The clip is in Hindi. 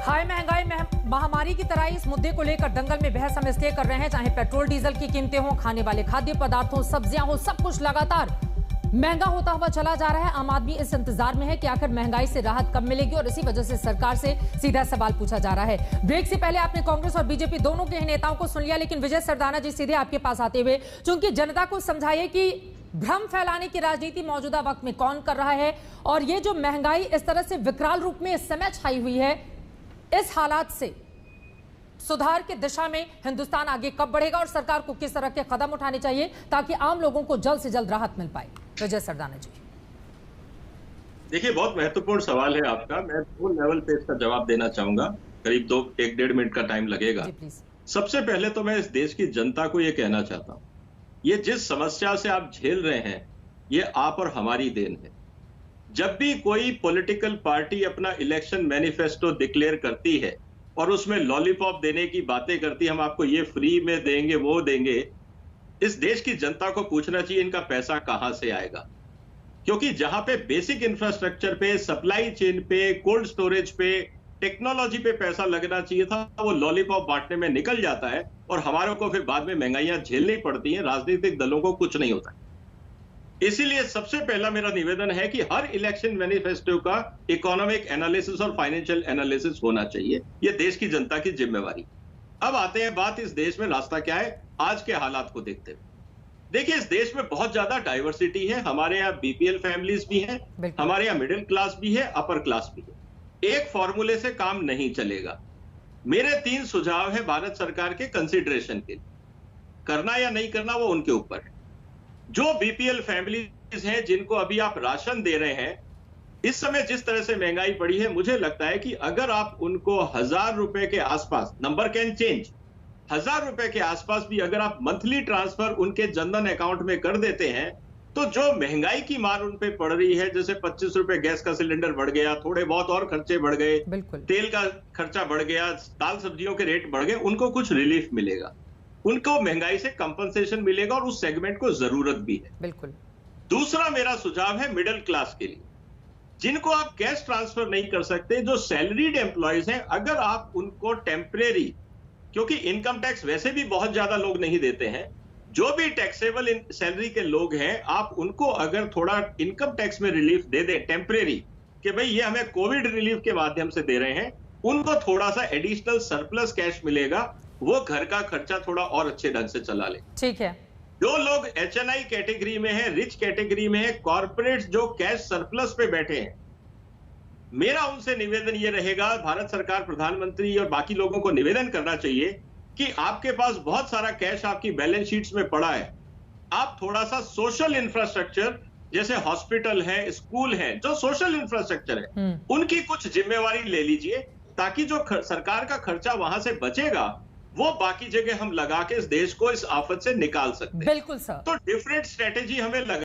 हाय महंगाई महामारी की तरह इस मुद्दे को लेकर दंगल में बहस हम इसलिए कर रहे हैं, चाहे पेट्रोल डीजल की कीमतें हों, खाने वाले खाद्य पदार्थों, सब्जियां हो, सब कुछ लगातार महंगा होता हुआ चला जा रहा है। आम आदमी इस इंतजार में है कि आखिर महंगाई से राहत कब मिलेगी और इसी वजह से सरकार से सीधा सवाल पूछा जा रहा है। ब्रेक से पहले आपने कांग्रेस और बीजेपी दोनों के नेताओं को सुन लिया, लेकिन विजय सरदाना जी सीधे आपके पास आते हुए चूंकि जनता को समझाइए कि भ्रम फैलाने की राजनीति मौजूदा वक्त में कौन कर रहा है और ये जो महंगाई इस तरह से विकराल रूप में इस समय छाई हुई है, इस हालात से सुधार की दिशा में हिंदुस्तान आगे कब बढ़ेगा और सरकार को किस तरह के कदम उठाने चाहिए ताकि आम लोगों को जल्द से जल्द राहत मिल पाए। विजय सरदाना जी, देखिए, बहुत महत्वपूर्ण सवाल है आपका। मैं दो लेवल पे इसका जवाब देना चाहूंगा, करीब 1-1.5 मिनट का टाइम लगेगा। सबसे पहले तो मैं इस देश की जनता को यह कहना चाहता हूं, ये जिस समस्या से आप झेल रहे हैं, ये आप और हमारी देन है। जब भी कोई पॉलिटिकल पार्टी अपना इलेक्शन मैनिफेस्टो डिक्लेयर करती है और उसमें लॉलीपॉप देने की बातें करती है, हम आपको ये फ्री में देंगे, वो देंगे, इस देश की जनता को पूछना चाहिए इनका पैसा कहां से आएगा। क्योंकि जहां पे बेसिक इंफ्रास्ट्रक्चर पे, सप्लाई चेन पे, कोल्ड स्टोरेज पे, टेक्नोलॉजी पे पैसा लगना चाहिए था, वो लॉलीपॉप बांटने में निकल जाता है और हमारे को फिर बाद में महंगाइयां झेलनी पड़ती हैं। राजनीतिक दलों को कुछ नहीं होता। इसीलिए सबसे पहला मेरा निवेदन है कि हर इलेक्शन मैनिफेस्टो का इकोनॉमिक एनालिसिस और फाइनेंशियल एनालिसिस होना चाहिए। यह देश की जनता की जिम्मेवारी। अब आते हैं बात, इस देश में रास्ता क्या है आज के हालात को देखते हुए। देखिए, इस देश में बहुत ज्यादा डाइवर्सिटी है। हमारे यहाँ बीपीएल फैमिलीज भी हैं, हमारे यहाँ मिडिल क्लास भी है, अपर क्लास भी है। एक फॉर्मूले से काम नहीं चलेगा। मेरे 3 सुझाव है भारत सरकार के कंसिडरेशन के लिए। करना या नहीं करना वो उनके ऊपर है। जो बीपीएल फैमिलीज हैं जिनको अभी आप राशन दे रहे हैं, इस समय जिस तरह से महंगाई बढ़ी है, मुझे लगता है कि अगर आप उनको 1000 रुपए के आसपास, नंबर कैन चेंज, 1000 रुपए के आसपास भी अगर आप मंथली ट्रांसफर उनके जनधन अकाउंट में कर देते हैं, तो जो महंगाई की मार उन पे पड़ रही है, जैसे 25 रुपए गैस का सिलेंडर बढ़ गया, थोड़े बहुत और खर्चे बढ़ गए, तेल का खर्चा बढ़ गया, दाल सब्जियों के रेट बढ़ गए, उनको कुछ रिलीफ मिलेगा, उनको महंगाई से कंपनसेशन मिलेगा और उस सेगमेंट को जरूरत भी है। बिल्कुल। दूसरा मेरा सुझाव है मिडिल क्लास के लिए, जिनको आप कैश ट्रांसफर नहीं कर सकते, जो सैलरीड एम्प्लॉयज हैं, अगर आप उनको टेम्परेरी, क्योंकि इनकम टैक्स वैसे भी बहुत ज्यादा लोग नहीं देते हैं, जो भी टैक्सेबल सैलरी के लोग हैं, आप उनको अगर थोड़ा इनकम टैक्स में रिलीफ दे दें टेम्परेरी, कि भाई ये हमें कोविड रिलीफ के माध्यम से दे रहे हैं, उनको थोड़ा सा एडिशनल सरप्लस कैश मिलेगा, वो घर का खर्चा थोड़ा और अच्छे ढंग से चला ले। ठीक है। जो लोग एचएनआई कैटेगरी में है, रिच कैटेगरी में है, कॉर्पोरेट्स जो कैश सरप्लस पे बैठे हैं, मेरा उनसे निवेदन ये रहेगा, भारत सरकार, प्रधानमंत्री और बाकी लोगों को निवेदन करना चाहिए कि आपके पास बहुत सारा कैश आपकी बैलेंस शीट्स में पड़ा है, आप थोड़ा सा सोशल इंफ्रास्ट्रक्चर जैसे हॉस्पिटल है, स्कूल है, जो सोशल इंफ्रास्ट्रक्चर है, उनकी कुछ जिम्मेवारी ले लीजिए, ताकि जो सरकार का खर्चा वहां से बचेगा वो बाकी जगह हम लगा के इस देश को इस आफत से निकाल सकते हैं। बिल्कुल सर। तो डिफरेंट स्ट्रेटेजी हमें लगा